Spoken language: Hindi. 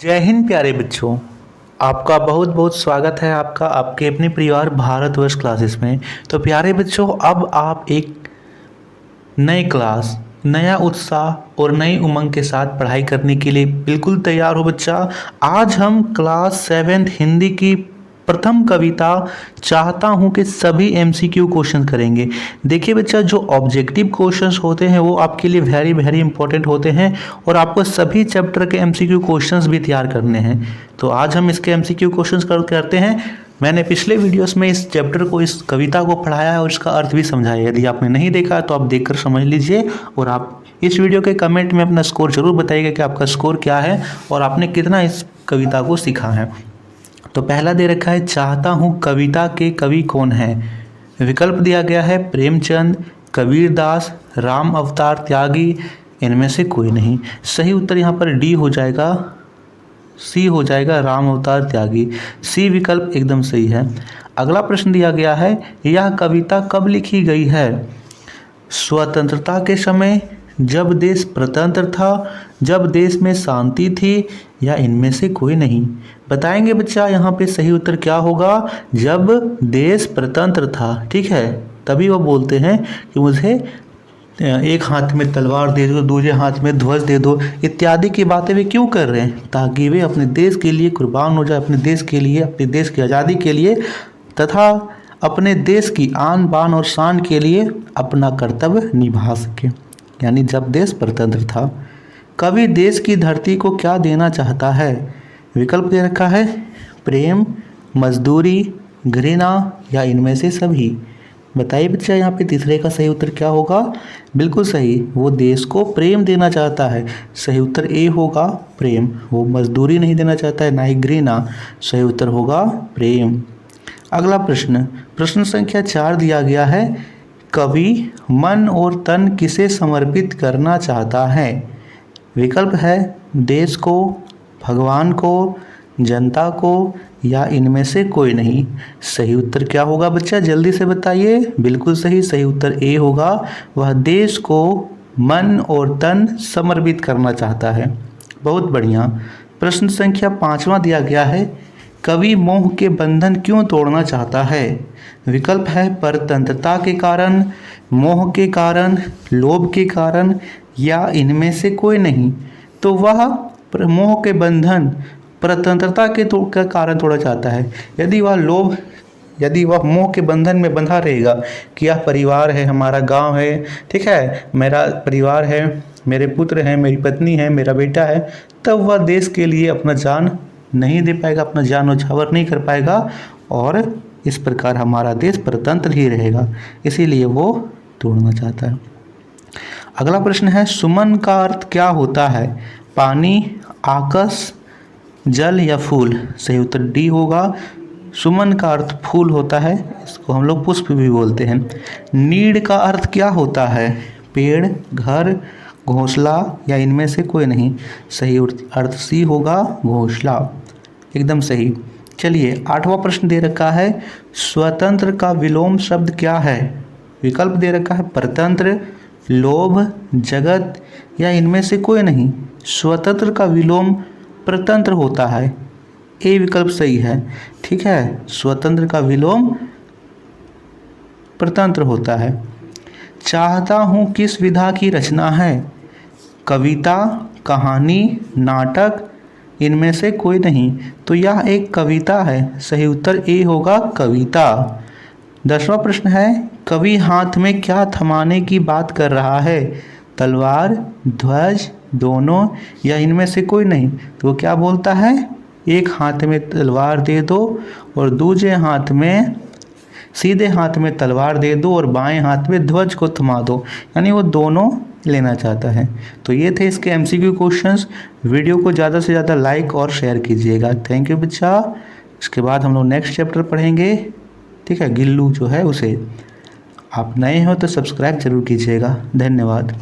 जय हिंद प्यारे बच्चों। आपका बहुत बहुत स्वागत है आपका आपके अपने परिवार भारतवर्ष क्लासेस में। तो प्यारे बच्चों, अब आप एक नई क्लास, नया उत्साह और नई उमंग के साथ पढ़ाई करने के लिए बिल्कुल तैयार हो बच्चा। आज हम क्लास 7 हिंदी की प्रथम कविता चाहता हूं कि सभी एमसीक्यू क्वेश्चन करेंगे। देखिए बच्चा, जो ऑब्जेक्टिव क्वेश्चंस होते हैं वो आपके लिए वेरी वेरी इंपॉर्टेंट होते हैं और आपको सभी चैप्टर के एमसीक्यू क्वेश्चंस भी तैयार करने हैं। तो आज हम इसके एमसीक्यू क्वेश्चंस करते हैं। मैंने पिछले वीडियोस में इस चैप्टर को, इस कविता को पढ़ाया है और इसका अर्थ भी समझाया है। यदि आपने नहीं देखा तो आप देखकर समझ लीजिए और आप इस वीडियो के कमेंट में अपना स्कोर जरूर बताइएगा कि आपका स्कोर क्या है और आपने कितना इस कविता को सीखा है। तो पहला दे रखा है, चाहता हूँ कविता के कवि कौन है। विकल्प दिया गया है प्रेमचंद, कबीरदास, राम अवतार त्यागी, इनमें से कोई नहीं। सही उत्तर यहाँ पर डी हो जाएगा, सी हो जाएगा, राम अवतार त्यागी। सी विकल्प एकदम सही है। अगला प्रश्न दिया गया है, यह कविता कब लिखी गई है। स्वतंत्रता के समय, जब देश स्वतंत्र था, जब देश में शांति थी, या इनमें से कोई नहीं। बताएंगे बच्चा यहाँ पे सही उत्तर क्या होगा। जब देश स्वतंत्र था, ठीक है, तभी वो बोलते हैं कि मुझे एक हाथ में तलवार दे दो, दूसरे हाथ में ध्वज दे दो, इत्यादि की बातें वे क्यों कर रहे हैं, ताकि वे अपने देश के लिए कुर्बान हो जाए, अपने देश के लिए, अपने देश की आज़ादी के लिए तथा अपने देश की आन बान और शान के लिए अपना कर्तव्य निभा सके। यानी जब देश स्वतंत्र था। कवि देश की धरती को क्या देना चाहता है। विकल्प दे रखा है प्रेम, मजदूरी, घृणा, या इनमें से सभी। बताइए बच्चा यहाँ पे तीसरे का सही उत्तर क्या होगा। बिल्कुल सही, वो देश को प्रेम देना चाहता है। सही उत्तर ए होगा प्रेम। वो मजदूरी नहीं देना चाहता है, ना ही घृणा। सही उत्तर होगा प्रेम। अगला प्रश्न, प्रश्न संख्या 4 दिया गया है, कवि मन और तन किसे समर्पित करना चाहता है। विकल्प है देश को, भगवान को, जनता को, या इनमें से कोई नहीं। सही उत्तर क्या होगा बच्चा, जल्दी से बताइए। बिल्कुल सही, सही उत्तर ए होगा, वह देश को मन और तन समर्पित करना चाहता है। बहुत बढ़िया। प्रश्न संख्या 5वां दिया गया है, कवि मोह के बंधन क्यों तोड़ना चाहता है। विकल्प है परतंत्रता के कारण, मोह के कारण, लोभ के कारण, या इनमें से कोई नहीं। तो वह मोह के बंधन परतंत्रता के कारण तोड़ना चाहता है। यदि वह मोह के बंधन में बंधा रहेगा कि यह परिवार है, हमारा गांव है, ठीक है, मेरा परिवार है, मेरे पुत्र हैं, मेरी पत्नी है, मेरा बेटा है, तब वह देश के लिए अपना जान नहीं दे पाएगा, अपना जान न्यौछावर नहीं कर पाएगा और इस प्रकार हमारा देश परतंत्र ही रहेगा। इसीलिए वो तोड़ना चाहता है। अगला प्रश्न है, सुमन का अर्थ क्या होता है। पानी, आकाश, जल, या फूल। सही उत्तर डी होगा, सुमन का अर्थ फूल होता है, इसको हम लोग पुष्प भी बोलते हैं। नीड़ का अर्थ क्या होता है। पेड़, घर, घोंसला, या इनमें से कोई नहीं। सही अर्थ सी होगा, घोंसला। एकदम सही। चलिए 8वां प्रश्न दे रखा है, स्वतंत्र का विलोम शब्द क्या है। विकल्प दे रखा है परतंत्र, लोभ, जगत, या इनमें से कोई नहीं। स्वतंत्र का विलोम परतंत्र होता है। ए विकल्प सही है, ठीक है, स्वतंत्र का विलोम परतंत्र होता है। चाहता हूँ किस विधा की रचना है। कविता, कहानी, नाटक, इनमें से कोई नहीं। तो यह एक कविता है। सही उत्तर ए होगा, कविता। 10वां प्रश्न है, कवि हाथ में क्या थमाने की बात कर रहा है। तलवार, ध्वज, दोनों, या इनमें से कोई नहीं। तो वो क्या बोलता है, एक हाथ में तलवार दे दो और दूसरे हाथ में, सीधे हाथ में तलवार दे दो और बाएं हाथ में ध्वज को थमा दो। यानी वो दोनों लेना चाहता है। तो ये थे इसके एमसीक्यू क्वेश्चंस। वीडियो को ज़्यादा से ज़्यादा लाइक और शेयर कीजिएगा। थैंक यू बच्चा। इसके बाद हम लोग नेक्स्ट चैप्टर पढ़ेंगे, ठीक है, गिल्लू जो है उसे। आप नए हो तो सब्सक्राइब जरूर कीजिएगा। धन्यवाद।